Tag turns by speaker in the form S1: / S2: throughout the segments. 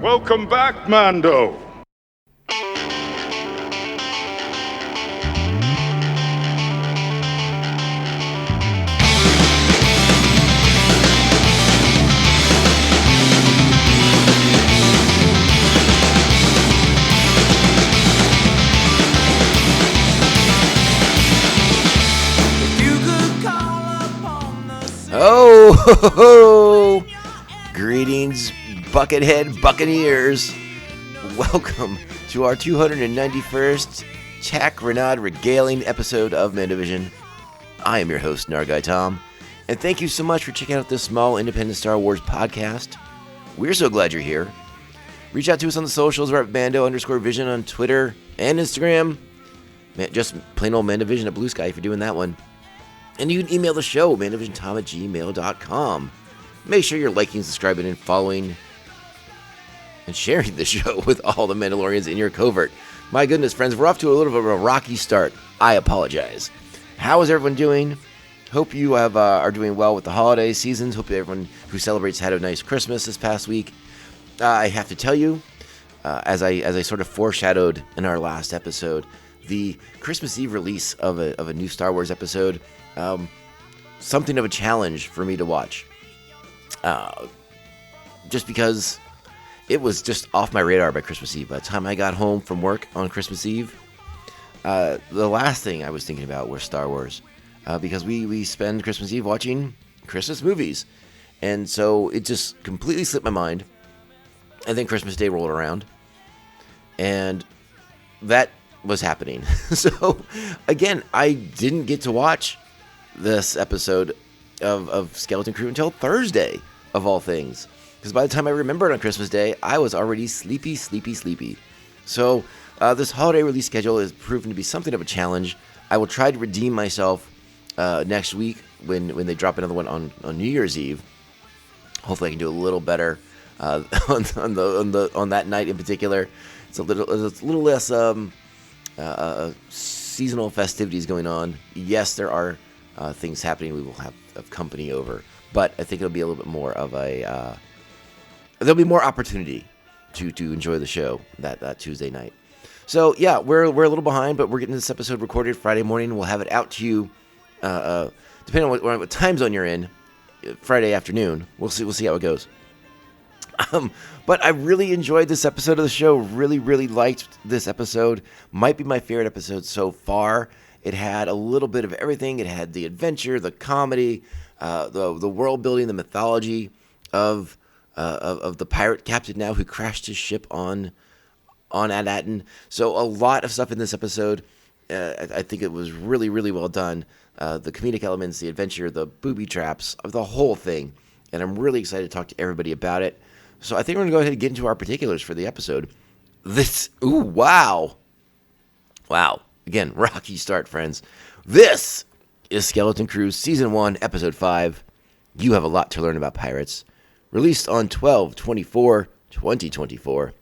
S1: Welcome back, Mando.
S2: Oh, greetings, Buckethead Buccaneers. Welcome to our 291st Tack Renard Regaling episode of Mandovision. I am your host, Narguy Tom, and thank you so much for checking out this small independent Star Wars podcast. We're so glad you're here. Reach out to us on the socials. We're at Mando_Vision on Twitter and Instagram. Just plain old Mandovision at Blue Sky if you're doing that one. And you can email the show, mandovisiontom@gmail.com. Make sure you're liking, subscribing, and following and sharing the show with all the Mandalorians in your covert. My goodness, friends, we're off to a little bit of a rocky start. I apologize. How is everyone doing? Hope you are doing well with the holiday seasons. Hope everyone who celebrates had a nice Christmas this past week. I have to tell you, as I sort of foreshadowed in our last episode, the Christmas Eve release of a new Star Wars episode, something of a challenge for me to watch. Just because it was just off my radar by Christmas Eve. By the time I got home from work on Christmas Eve, the last thing I was thinking about was Star Wars. Because we spend Christmas Eve watching Christmas movies. And so it just completely slipped my mind. And then Christmas Day rolled around. And that was happening. So, again, I didn't get to watch this episode of Skeleton Crew until Thursday, of all things. Because by the time I remembered on Christmas Day, I was already sleepy. So, this holiday release schedule is proven to be something of a challenge. I will try to redeem myself next week when they drop another one on New Year's Eve. Hopefully I can do a little better on that night in particular. It's a little less seasonal festivities going on. Yes, there are things happening. We will have company over, but I think it'll be a little bit more of a there'll be more opportunity to enjoy the show that Tuesday night. So yeah, we're a little behind, but we're getting this episode recorded Friday morning. We'll have it out to you depending on what time zone you're in, Friday afternoon. We'll see how it goes. But I really enjoyed this episode of the show. Really liked this episode. Might be my favorite episode so far. It had a little bit of everything. It had the adventure, the comedy, the world building, the mythology of the pirate captain now who crashed his ship on Ad-Aten. So a lot of stuff in this episode. I think it was really well done. The comedic elements, the adventure, the booby traps, the whole thing. And I'm really excited to talk to everybody about it. So I think we're going to go ahead and get into our particulars for the episode. Wow. Again, rocky start, friends. This is Skeleton Crew Season 1, Episode 5. You have a lot to learn about pirates. Released on 12/24/2024.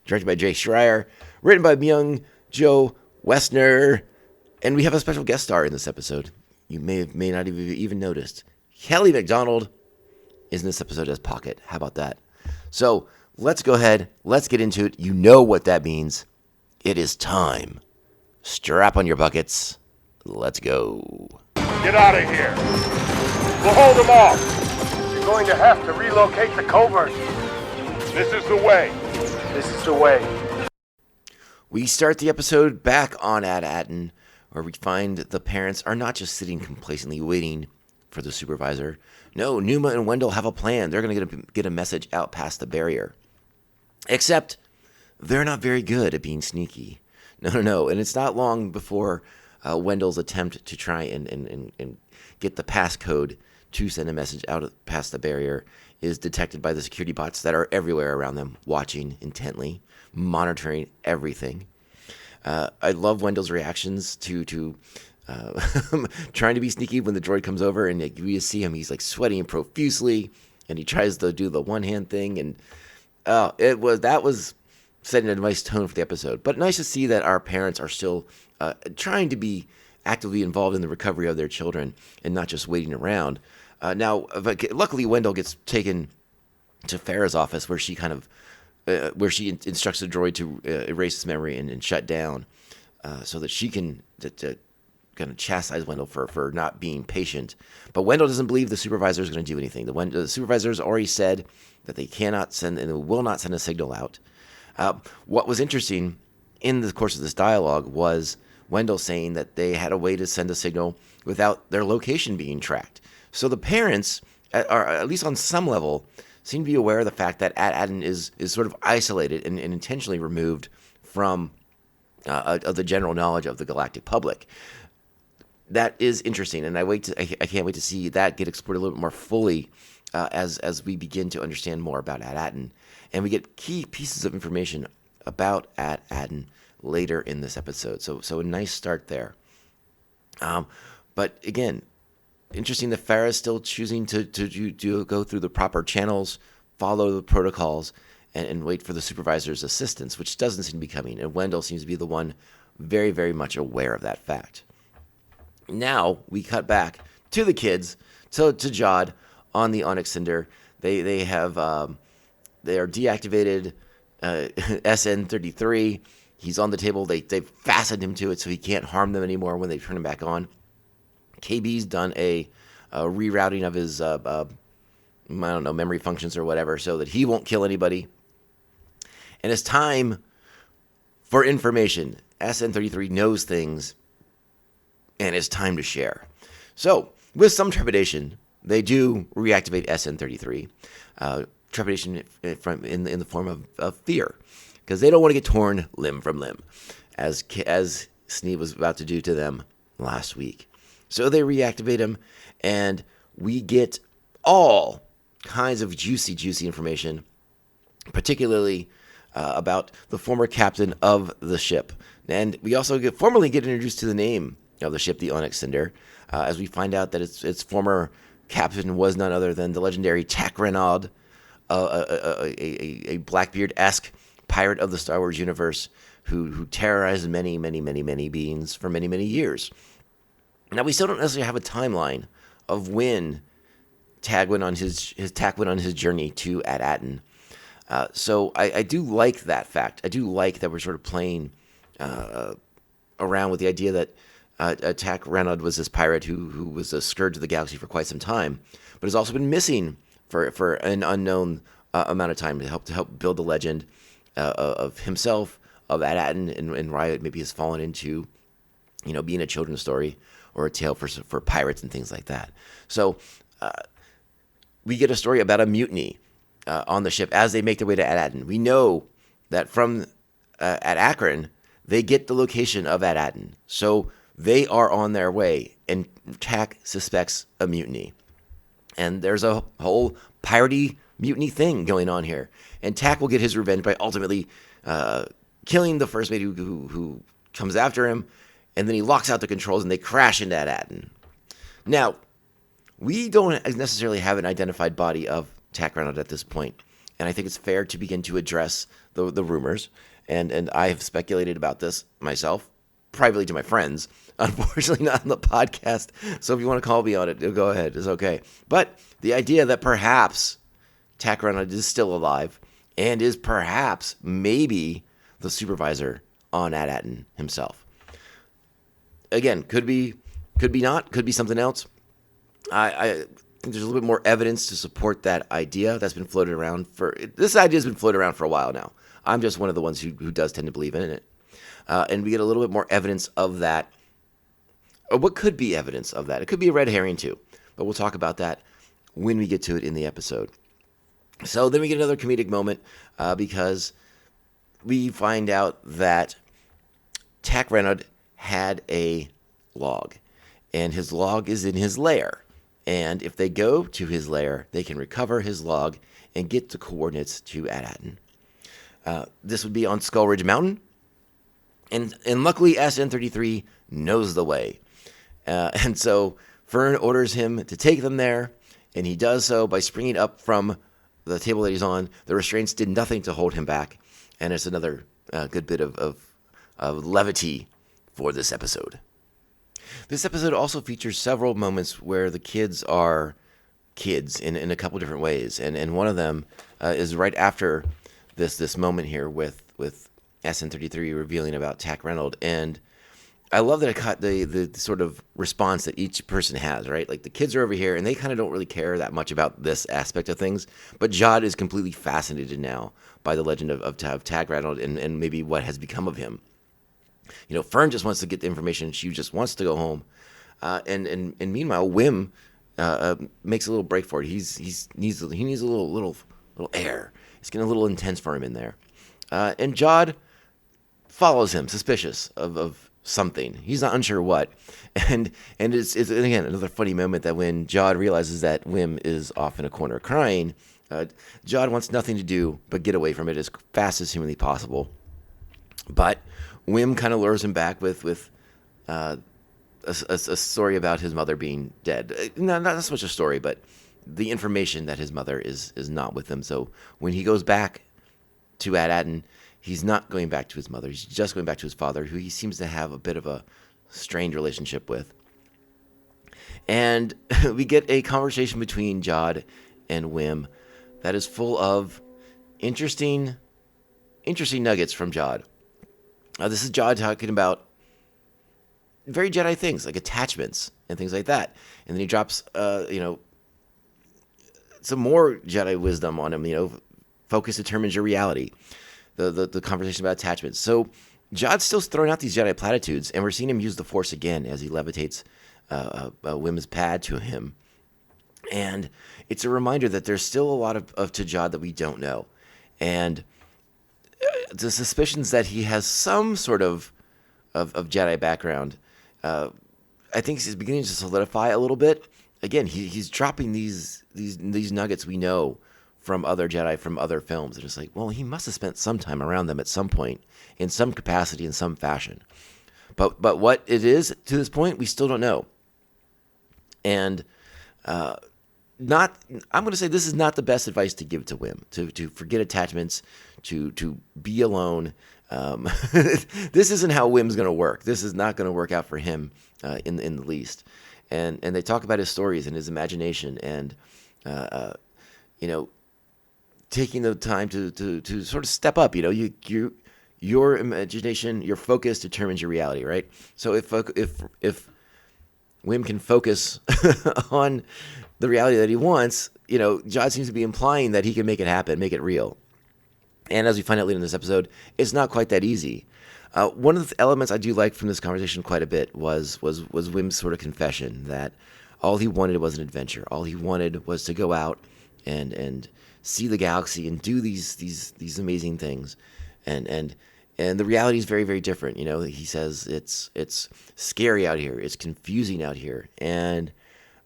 S2: Directed by Jay Schreier. Written by Myung Jo Westner. And we have a special guest star in this episode. You may not have even noticed. Kelly MacDonald is in this episode as Pocket. How about that? So let's go ahead. Let's get into it. You know what that means. It is time. Strap on your buckets. Let's go.
S1: Get out of here. We'll hold them off. You're going to have to relocate the covert. This is the way. This is the way.
S2: We start the episode back on Ad-Aten, where we find the parents are not just sitting complacently waiting for the supervisor. No, Numa and Wendell have a plan. They're going to get a message out past the barrier. Except they're not very good at being sneaky. No. And it's not long before Wendell's attempt to try and get the passcode to send a message out past the barrier is detected by the security bots that are everywhere around them, watching intently, monitoring everything. I love Wendell's reactions to trying to be sneaky when the droid comes over and you see him. He's like sweating profusely, and he tries to do the one hand thing, and that was setting a nice tone for the episode. But nice to see that our parents are still trying to be actively involved in the recovery of their children and not just waiting around. Now, luckily, Wendell gets taken to Farrah's office, where she kind of where she instructs the droid to erase his memory and shut down, so that she can kind of chastise Wendell for not being patient. But Wendell doesn't believe the supervisor is going to do anything. The supervisor has already said that they cannot send and they will not send a signal out. What was interesting in the course of this dialogue was Wendell saying that they had a way to send a signal without their location being tracked. So the parents, or at least on some level, seem to be aware of the fact that Aden is sort of isolated and intentionally removed from of the general knowledge of the galactic public. That is interesting, and I can't wait to see that get explored a little bit more fully as we begin to understand more about Aden, and we get key pieces of information about Aden later in this episode. So a nice start there. But again, interesting that Farah's still choosing to go through the proper channels, follow the protocols, and wait for the supervisor's assistance, which doesn't seem to be coming. And Wendell seems to be the one very, very much aware of that fact. Now we cut back to the kids, to Jod on the Onyx Cinder. They are deactivated SN-33. He's on the table. They fastened him to it so he can't harm them anymore when they turn him back on. KB's done a rerouting of his memory functions or whatever, so that he won't kill anybody. And it's time for information. SN-33 knows things, and it's time to share. So, with some trepidation, they do reactivate SN-33. Trepidation in the form of fear, because they don't want to get torn limb from limb, as Sneed was about to do to them last week. So they reactivate him, and we get all kinds of juicy information, particularly about the former captain of the ship. And we also formally get introduced to the name of the ship, the Onyx Cinder, as we find out that its former captain was none other than the legendary Tak Renaud, a Blackbeard-esque pirate of the Star Wars universe who terrorized many beings for many years. Now, we still don't necessarily have a timeline of when Tak went on his journey to Aden. So I do like that fact. I do like that we're sort of playing around with the idea that Tak Renaud was this pirate who was a scourge of the galaxy for quite some time, but has also been missing for an unknown amount of time to help build the legend of himself, of Aden, and Riot maybe has fallen into, being a children's story or a tale for pirates and things like that. So we get a story about a mutiny on the ship as they make their way to Aden. We know that from at Akron, they get the location of Aden. So they are on their way, and Tak suspects a mutiny. And there's a whole piratey mutiny thing going on here. And Tak will get his revenge by ultimately killing the first mate who comes after him, and then he locks out the controls and they crash into Aden. Now, we don't necessarily have an identified body of Tak Renaud at this point, and I think it's fair to begin to address the rumors, and I have speculated about this myself, privately to my friends, unfortunately not on the podcast, so if you want to call me on it, go ahead, it's okay. But the idea that perhaps Tak Renaud is still alive, and is perhaps, maybe, the supervisor on Aden himself. Again, could be not, could be something else. I think there's a little bit more evidence to support that idea that's been floated around this idea has been floated around for a while now. I'm just one of the ones who does tend to believe in it. And we get a little bit more evidence of that. Or what could be evidence of that? It could be a red herring too, but we'll talk about that when we get to it in the episode. So then we get another comedic moment because we find out that Tak Renaud had a log, and his log is in his lair. And if they go to his lair, they can recover his log and get the coordinates to Aden. This would be on Skull Ridge Mountain, and luckily SN-33 knows the way. And so Fern orders him to take them there, and he does so by springing up from the table that he's on. The restraints did nothing to hold him back, and it's another good bit of levity for this episode. This episode also features several moments where the kids are kids in a couple different ways, and one of them is right after this moment here with SN33 revealing about Tack Reynolds. And I love that I caught the sort of response that each person has, right? Like the kids are over here and they kind of don't really care that much about this aspect of things, but Jod is completely fascinated now by the legend of Tack Reynolds and maybe what has become of him. Fern just wants to get the information. She just wants to go home. And meanwhile, Wim makes a little break for it. He needs a little air. It's getting a little intense for him in there. And Jod follows him, suspicious of something. He's not unsure what. And it's again another funny moment that when Jod realizes that Wim is off in a corner crying, Jod wants nothing to do but get away from it as fast as humanly possible. But Wim kind of lures him back with a story about his mother being dead. Not so much a story, but the information that his mother is not with him. So when he goes back to Ad-Aden, he's not going back to his mother. He's just going back to his father, who he seems to have a bit of a strained relationship with. And we get a conversation between Jod and Wim that is full of interesting nuggets from Jod. This is Jod talking about very Jedi things, like attachments and things like that. And then he drops, some more Jedi wisdom on him, focus determines your reality. The conversation about attachments. So Jod's still throwing out these Jedi platitudes, and we're seeing him use the Force again as he levitates Wim's pad to him. And it's a reminder that there's still a lot of to Jod that we don't know. And the suspicions that he has some sort of Jedi background, I think he's beginning to solidify a little bit. Again, he's dropping these nuggets we know from other Jedi, from other films. And it's like, well, he must have spent some time around them at some point, in some capacity, in some fashion. But what it is to this point, we still don't know. And I'm going to say this is not the best advice to give to Wim, to forget attachments, to be alone. This isn't how Wim's going to work. This is not going to work out for him in the least. And they talk about his stories and his imagination and, taking the time to sort of step up. Your imagination, your focus determines your reality, right? So if Wim can focus on the reality that he wants, Jod seems to be implying that he can make it happen, make it real. And as we find out later in this episode, it's not quite that easy. One of the elements I do like from this conversation quite a bit was Wim's sort of confession that all he wanted was an adventure. All he wanted was to go out and see the galaxy and do these amazing things. And the reality is very, very different. He says it's scary out here. It's confusing out here. And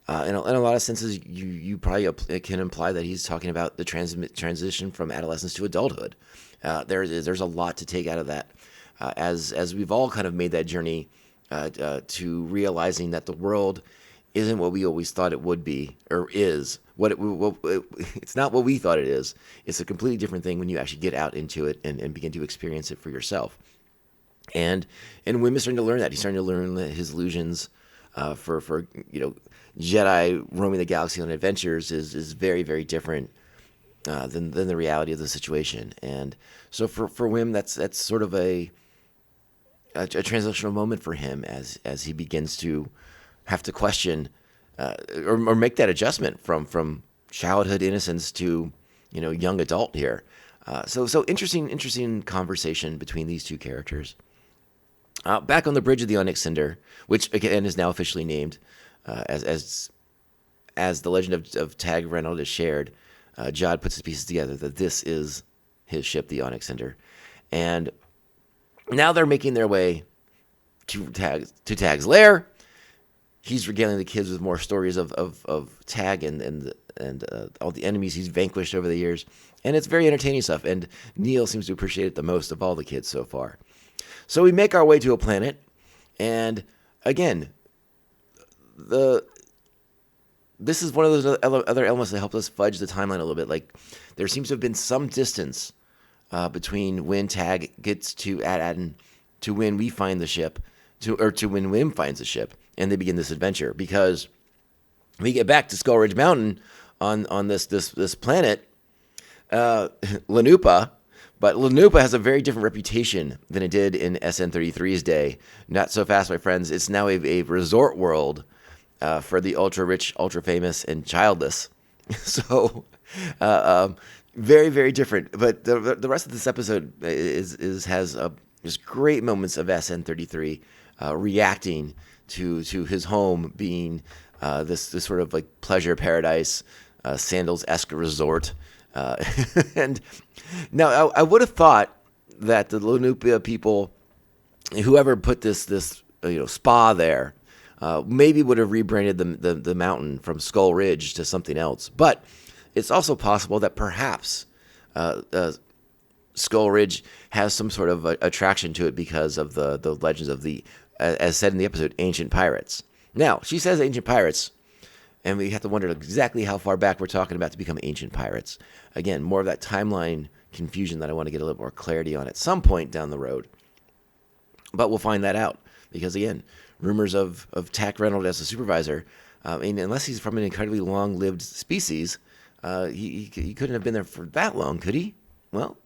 S2: in a lot of senses, you probably can imply that he's talking about the transition from adolescence to adulthood. There's a lot to take out of that. As we've all kind of made that journey to realizing that the world isn't what we always thought it would be or is. It's not what we thought it is. It's a completely different thing when you actually get out into it and begin to experience it for yourself. And Wim is starting to learn that. He's starting to learn that his illusions for Jedi roaming the galaxy on adventures is very, very different than the reality of the situation. And so for Wim, that's sort of a transitional moment for him as he begins to have to question or make that adjustment from childhood innocence to young adult here. So interesting conversation between these two characters. Back on the bridge of the Onyx Cinder, which again is now officially named as the legend of Tack Reynolds is shared, Jod puts his pieces together that this is his ship, the Onyx Cinder, and now they're making their way to Tagg's lair. He's regaling the kids with more stories of Tag and all the enemies he's vanquished over the years, and it's very entertaining stuff. And Neil seems to appreciate it the most of all the kids so far. So we make our way to a planet, and again, this is one of those other elements that helped us fudge the timeline a little bit. Like there seems to have been some distance between when Tag gets to Ad-Aden to when we find the ship, to when Wim finds the ship, and they begin this adventure. Because we get back to Skull Ridge Mountain on this planet, Lanupa. But Lanupa has a very different reputation than it did in SN33's day. Not so fast, my friends. It's now a resort world for the ultra-rich, ultra-famous, and childless. So, very, very different. But the rest of this episode has just great moments of SN33 reacting to his home being this sort of like pleasure paradise, sandals-esque resort. And now I would have thought that the Lanupa people, whoever put this spa there, maybe would have rebranded the mountain from Skull Ridge to something else. But it's also possible that perhaps Skull Ridge has some sort of attraction to it because of the legends of the, as said in the episode, ancient pirates. Now, she says ancient pirates, and we have to wonder exactly how far back we're talking about to become ancient pirates. Again, more of that timeline confusion that I want to get a little more clarity on at some point down the road. But we'll find that out because, again, rumors of Tack Reynolds as a supervisor, unless he's from an incredibly long-lived species, he couldn't have been there for that long, could he? Well,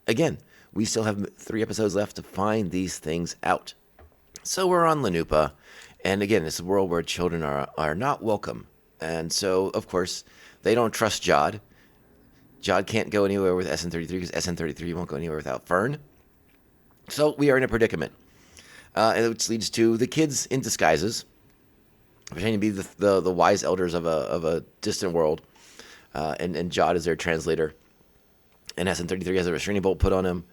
S2: again, we still have 3 episodes left to find these things out. So we're on Lanupa, and again, it's a world where children are not welcome. And so, of course, they don't trust Jod. Jod can't go anywhere with SN33 because SN33 won't go anywhere without Fern. So we are in a predicament, which leads to the kids in disguises, pretending to be the wise elders of a distant world, and Jod is their translator. And SN33 has a restraining bolt put on him.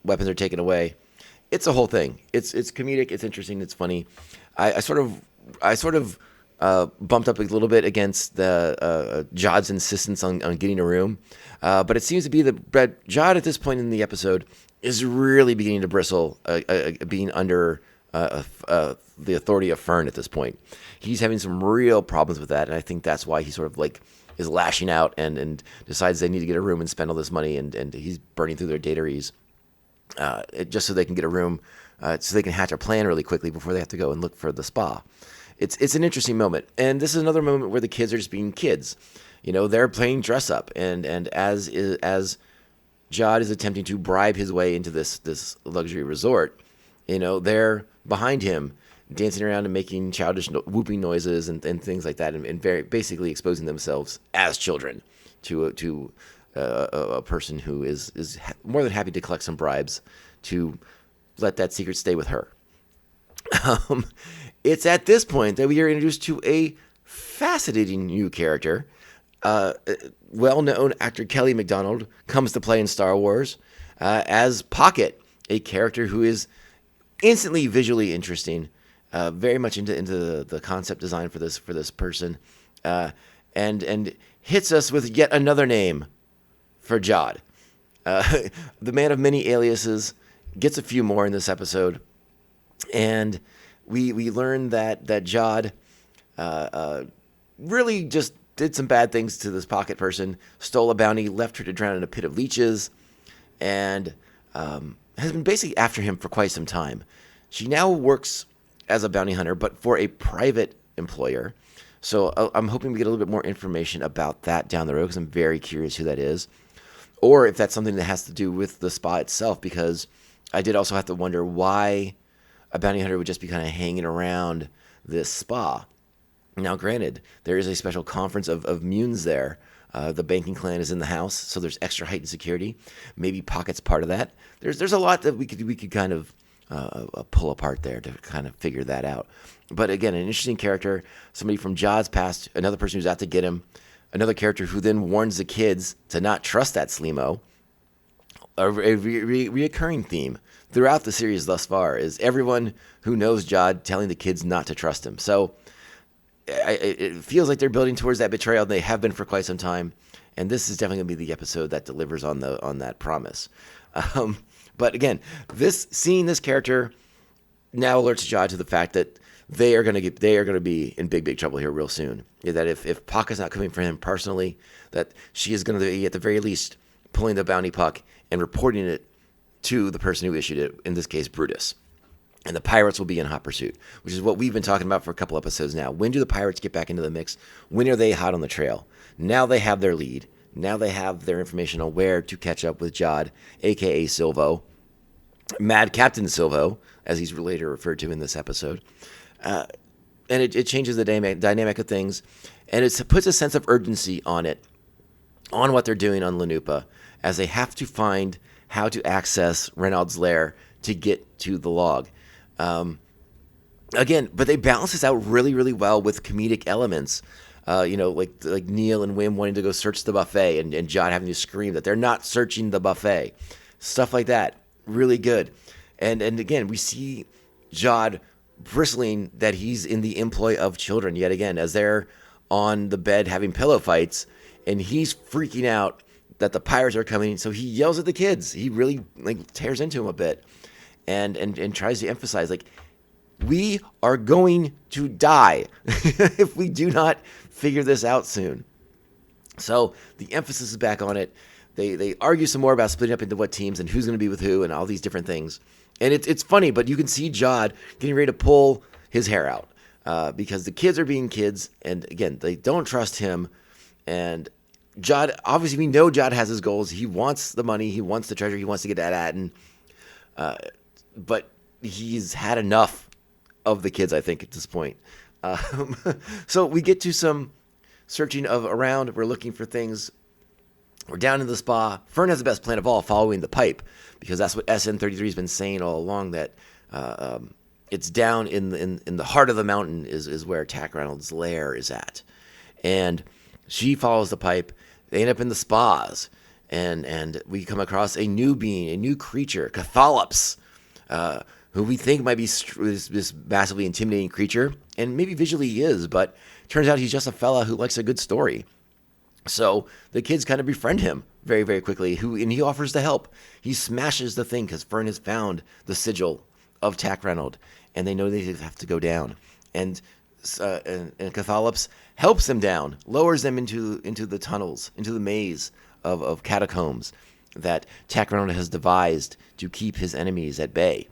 S2: Weapons are taken away. It's a whole thing. It's comedic. It's interesting. It's funny. I sort of bumped up a little bit against the Jod's insistence on getting a room, but it seems to be that Jod at this point in the episode is really beginning to bristle, being under the authority of Fern at this point. He's having some real problems with that, and I think that's why he sort of like is lashing out and decides they need to get a room and spend all this money, and he's burning through their dataries just so they can get a room, so they can hatch a plan really quickly before they have to go and look for the spa. It's an interesting moment, and this is another moment where the kids are just being kids. You know, they're playing dress up, and as Jod is attempting to bribe his way into this luxury resort, you know, they're behind him, dancing around and making childish whooping noises and things like that, and very basically exposing themselves as children to a person who is more than happy to collect some bribes to let that secret stay with her. It's at this point that we are introduced to a fascinating new character. Well-known actor Kelly MacDonald comes to play in Star Wars as Pocket, a character who is instantly visually interesting, very much into the concept design for this person, and hits us with yet another name for Jod. The man of many aliases gets a few more in this episode, and we learn that Jod really just did some bad things to this Pocket person, stole a bounty, left her to drown in a pit of leeches, and has been basically after him for quite some time. She now works as a bounty hunter, but for a private employer. So I'm hoping we get a little bit more information about that down the road, because I'm very curious who that is, or if that's something that has to do with the spa itself, because I did also have to wonder why a bounty hunter would just be kind of hanging around this spa. Now, granted, there is a special conference of Munes there. The banking clan is in the house, so there's extra heightened security. Maybe Pocket's part of that. There's a lot that we could kind of pull apart there to kind of figure that out. But again, an interesting character, somebody from Jod's past, another person who's out to get him, another character who then warns the kids to not trust that Sleemo. A reoccurring theme throughout the series thus far is everyone who knows Jod telling the kids not to trust him. So it feels like they're building towards that betrayal. They have been for quite some time, and this is definitely going to be the episode that delivers on that promise. But again, seeing this character now alerts Jod to the fact that they are going to be in big trouble here real soon. That if Pocket's not coming for him personally, that she is going to be at the very least pulling the bounty puck and reporting it to the person who issued it, in this case Brutus. And the pirates will be in hot pursuit, which is what we've been talking about for a couple episodes now. When do the pirates get back into the mix? When are they hot on the trail? Now they have their lead. Now they have their information on where to catch up with Jod, a.k.a. Silvo, Mad Captain Silvo, as he's later referred to in this episode. And it changes the dynamic of things, and it puts a sense of urgency on it, on what they're doing on Lanupa, as they have to find how to access Renaud's lair to get to the log. Again, but they balance this out really, really well with comedic elements. Like Neil and Wim wanting to go search the buffet, and Jod having to scream that they're not searching the buffet. Stuff like that. Really good. And again, we see Jod bristling that he's in the employ of children yet again, as they're on the bed having pillow fights, and he's freaking out that the pirates are coming. So he yells at the kids. He really tears into them a bit, and tries to emphasize, we are going to die if we do not figure this out soon. So the emphasis is back on it. They argue some more about splitting up into what teams and who's going to be with who and all these different things. And it's funny, but you can see Jod getting ready to pull his hair out because the kids are being kids. And again, they don't trust him. And Jod, obviously we know Jod has his goals. He wants the money. He wants the treasure. He wants to get that Atten. But he's had enough of the kids, I think, at this point. So we get to some searching around. We're looking for things. We're down in the spa. Fern has the best plan of all, following the pipe, because that's what SN33 has been saying all along, that it's down in the heart of the mountain is where Tack Reynolds' lair is at. And she follows the pipe. They end up in the spas, and we come across a new being, a new creature, Cathalops, who we think might be this massively intimidating creature, and maybe visually he is, but turns out he's just a fella who likes a good story. So the kids kind of befriend him very, very quickly, and he offers to help. He smashes the thing because Fern has found the sigil of Tack Reynolds, and they know they have to go down. And Cathalops helps them down, lowers them into the tunnels, into the maze of catacombs that Tack Reynolds has devised to keep his enemies at bay.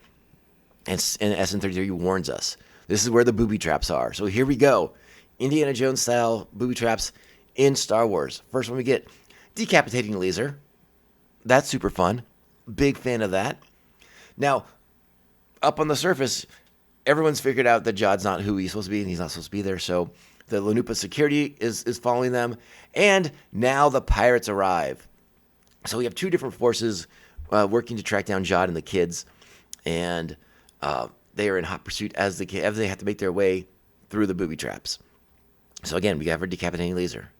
S2: And SN33 warns us. This is where the booby traps are. So here we go. Indiana Jones style booby traps in Star Wars. First one we get, decapitating laser. That's super fun. Big fan of that. Now, up on the surface, everyone's figured out that Jod's not who he's supposed to be, and he's not supposed to be there. So the Lanupa security is following them. And now the pirates arrive. So we have two different forces working to track down Jod and the kids. And they are in hot pursuit as they have to make their way through the booby traps. So again, we have our decapitating laser.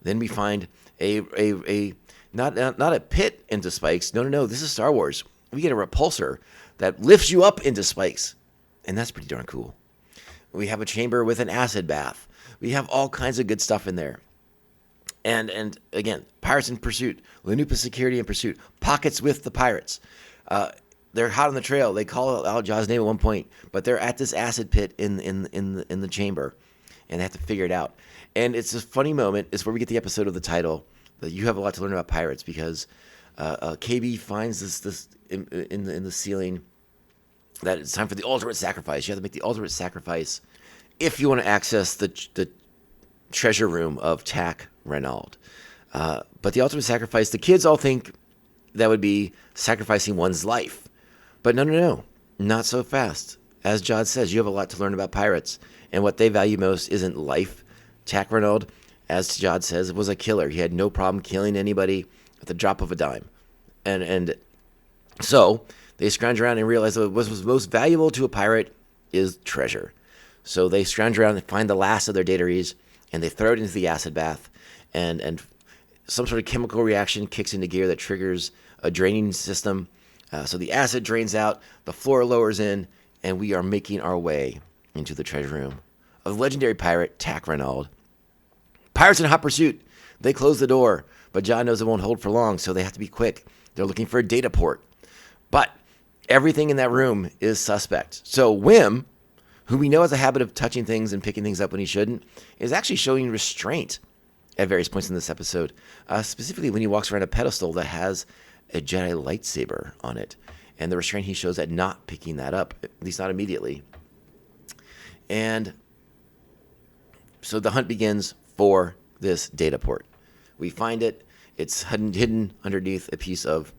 S2: Then we find a not a pit into spikes. No. This is Star Wars. We get a repulsor that lifts you up into spikes, and that's pretty darn cool. We have a chamber with an acid bath. We have all kinds of good stuff in there. And again, pirates in pursuit. Lanupa security in pursuit. Pockets with the pirates. They're hot on the trail. They call out Jod's name at one point, but they're at this acid pit in the chamber, and they have to figure it out. And it's a funny moment. It's where we get the episode of the title that you have a lot to learn about pirates, because KB finds this in the ceiling that it's time for the ultimate sacrifice. You have to make the ultimate sacrifice if you want to access the treasure room of Tack Reynolds. But the ultimate sacrifice, the kids all think that would be sacrificing one's life. But no, not so fast. As Jod says, you have a lot to learn about pirates, and what they value most isn't life. Tack Reynolds, as Jod says, was a killer. He had no problem killing anybody at the drop of a dime. And so they scrounge around and realize that what was most valuable to a pirate is treasure. So they scrounge around and find the last of their dataries, and they throw it into the acid bath, and some sort of chemical reaction kicks into gear that triggers a draining system. So the acid drains out, the floor lowers in, and we are making our way into the treasure room of the legendary pirate Tack Reynolds. Pirates in hot pursuit. They close the door, but Jod knows it won't hold for long, so they have to be quick. They're looking for a data port. But everything in that room is suspect. So Wim, who we know has a habit of touching things and picking things up when he shouldn't, is actually showing restraint at various points in this episode, specifically when he walks around a pedestal that has a Jedi lightsaber on it, and the restraint he shows at not picking that up, at least not immediately. And so the hunt begins for this data port. We find it. It's hidden underneath a piece of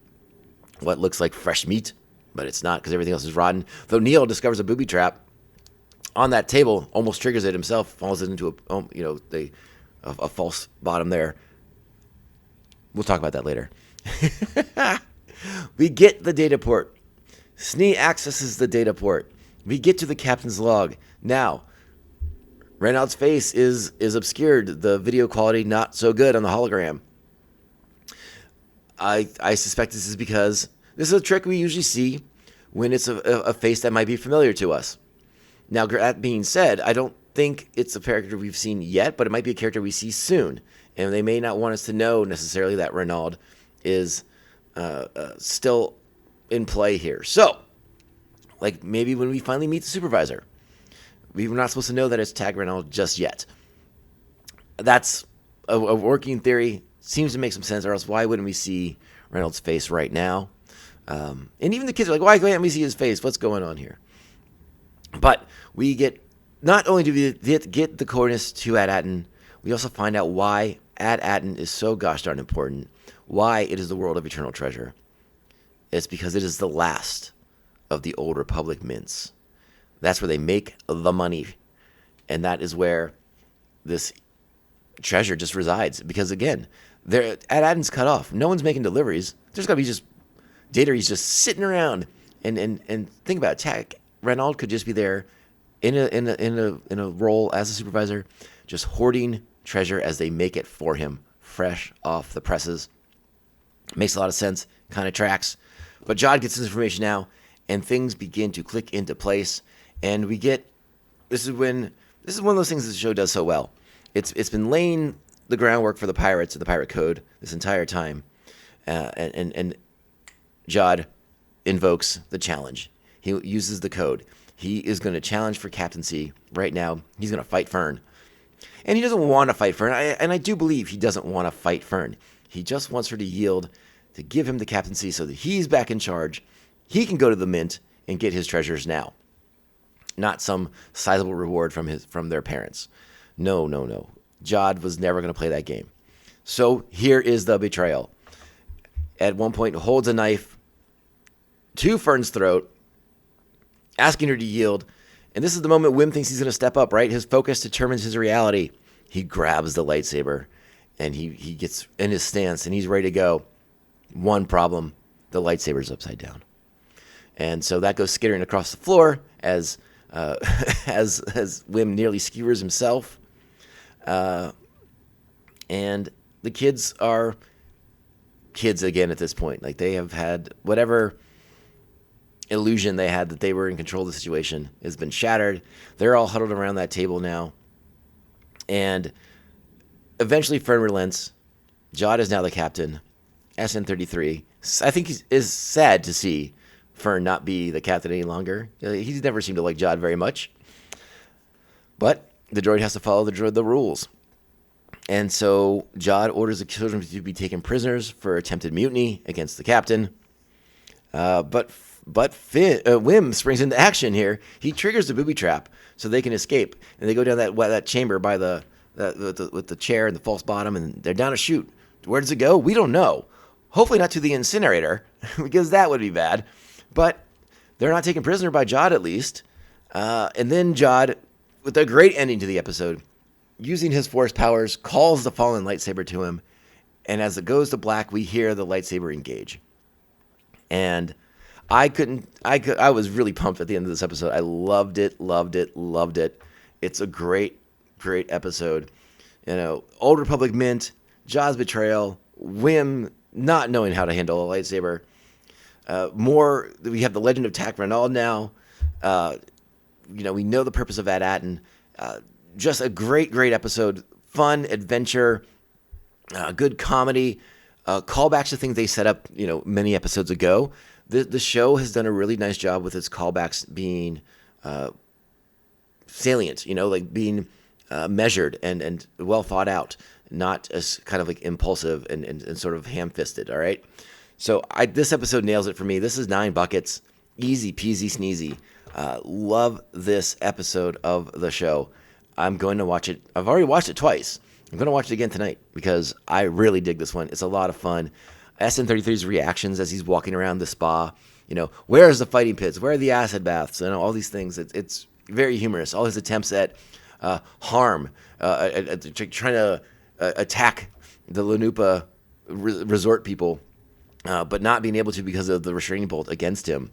S2: what looks like fresh meat, but it's not because everything else is rotten. Though Neil discovers a booby trap on that table, almost triggers it himself, falls into a false bottom there. We'll talk about that later. We get the data port. Snee accesses the data port. We get to the captain's log. Now, Renaud's face is obscured. The video quality not so good on the hologram. I suspect this is because this is a trick we usually see when it's a face that might be familiar to us. Now, that being said, I don't think it's a character we've seen yet, but it might be a character we see soon. And they may not want us to know necessarily that Renaud is still in play here. So, like maybe when we finally meet the supervisor, we were not supposed to know that it's Tag Renaud just yet. That's a working theory. Seems to make some sense, or else why wouldn't we see Renaud's face right now? And even the kids are like, why can't we see his face? What's going on here? But we get, not only do we get the coordinates to At-Aten, we also find out why At-Aten is so gosh darn important, why it is the world of eternal treasure. It's because it is the last of the old Republic mints. That's where they make the money. And that is where this treasure just resides. Because again, At-Aten's cut off. No one's making deliveries. There's got to be just Dataries just sitting around. And think about it. Tag Renaud could just be there in a role as a supervisor, just hoarding treasure as they make it for him, fresh off the presses. Makes a lot of sense, kind of tracks. But Jod gets this information now, and things begin to click into place. And we get, this is one of those things that the show does so well. It's been laying the groundwork for the pirates and the pirate code this entire time, and Jod invokes the challenge. He uses the code. He is going to challenge for captaincy right now. He's going to fight Fern. And he doesn't want to fight Fern. And I do believe he doesn't want to fight Fern. He just wants her to yield, to give him the captaincy so that he's back in charge. He can go to the mint and get his treasures now. Not some sizable reward from their parents. No. Jod was never going to play that game. So here is the betrayal. At one point, holds a knife to Fern's throat, asking her to yield. And this is the moment Wim thinks he's going to step up, right? His focus determines his reality. He grabs the lightsaber, and he gets in his stance, and he's ready to go. One problem, the lightsaber's upside down. And so that goes skittering across the floor as Wim nearly skewers himself. And the kids are kids again at this point. Like, they have had whatever illusion they had that they were in control of the situation has been shattered. They're all huddled around that table now. And eventually Fern relents. Jod is now the captain. SN33. I think he is sad to see Fern not be the captain any longer. He's never seemed to like Jod very much. But the droid has to follow the rules. And so Jod orders the children to be taken prisoners for attempted mutiny against the captain. But Wim springs into action here. He triggers the booby trap so they can escape, and they go down that chamber by with the chair and the false bottom, and they're down a chute. Where does it go? We don't know. Hopefully not to the incinerator, because that would be bad. But they're not taken prisoner by Jod, at least. And then Jod, with a great ending to the episode, using his force powers, calls the fallen lightsaber to him, and as it goes to black, we hear the lightsaber engage. And I was really pumped at the end of this episode. I loved it. It's a great episode. You know, Old Republic Mint, Jod's betrayal, Wim not knowing how to handle a lightsaber. We have the legend of Tag Renaud now. We know the purpose of At-Aten. Just a great episode. Fun, adventure, good comedy, callbacks to things they set up, many episodes ago. The show has done a really nice job with its callbacks being salient, like being measured and well thought out, not as kind of like impulsive and sort of ham-fisted, all right? So this episode nails it for me. This is 9 buckets, easy peasy sneezy. Love this episode of the show. I'm going to watch it. I've already watched it twice. I'm going to watch it again tonight because I really dig this one. It's a lot of fun. SN33's reactions as he's walking around the spa. Where's the fighting pits? Where are the acid baths? All these things. It's very humorous. All his attempts at harm, trying to attack the Lanupa resort people, but not being able to because of the restraining bolt against him.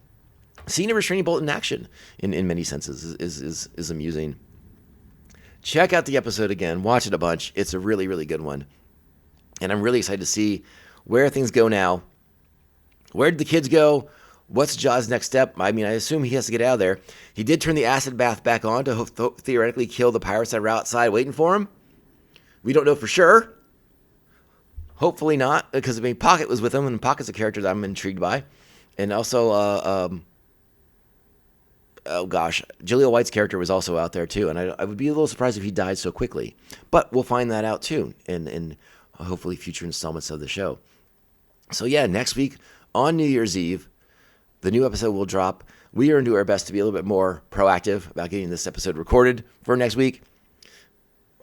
S2: Seeing a restraining bolt in action in many senses is amusing. Check out the episode again. Watch it a bunch. It's a really, really good one. And I'm really excited to see where things go now. Where did the kids go? What's Jaw's next step? I assume he has to get out of there. He did turn the acid bath back on to theoretically kill the pirates that were outside waiting for him. We don't know for sure. Hopefully not, because Pocket was with him, and Pocket's a character that I'm intrigued by. And also, Jaleel White's character was also out there too, and I would be a little surprised if he died so quickly. But we'll find that out too in hopefully future installments of the show. So yeah, next week on New Year's Eve, the new episode will drop. We are going to do our best to be a little bit more proactive about getting this episode recorded for next week.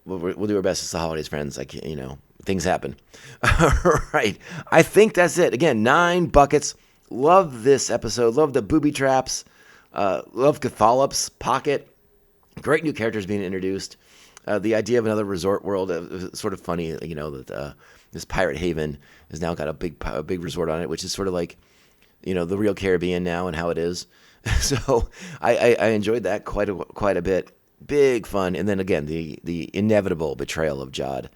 S2: We'll do our best. It's the holidays, friends. Things happen. All right. I think that's it. Again, 9 buckets. Love this episode. Love the booby traps. Love Cathallops, Pocket. Great new characters being introduced. The idea of another resort world is sort of funny. That this pirate haven has now got a big resort on it, which is sort of like, the real Caribbean now and how it is. So I enjoyed that quite a bit. Big fun. And then again, the inevitable betrayal of Jod.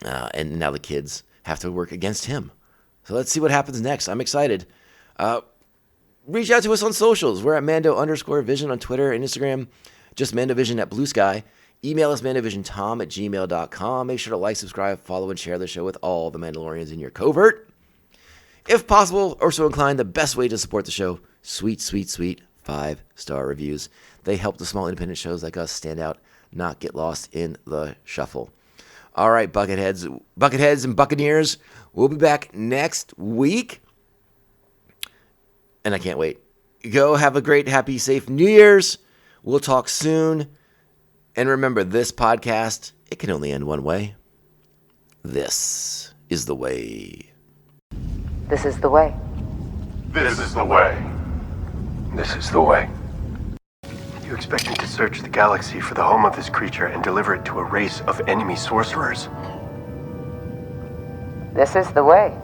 S2: And now the kids have to work against him. So let's see what happens next. I'm excited. Reach out to us on socials. We're at Mando_Vision on Twitter and Instagram. Just Mandovision at Blue Sky. Email us mandovisiontom@gmail.com. Make sure to like, subscribe, follow, and share the show with all the Mandalorians in your covert. If possible, or so inclined, the best way to support the show, sweet 5-star reviews. They help the small independent shows like us stand out, not get lost in the shuffle. All right, Bucketheads and Buccaneers, we'll be back next week. And I can't wait. Go have a great, happy, safe New Year's. We'll talk soon. And remember, this podcast, it can only end one way. This is the way.
S3: This is the way.
S1: This is the way. This is the way.
S4: You expect me to search the galaxy for the home of this creature and deliver it to a race of enemy sorcerers?
S3: This is the way.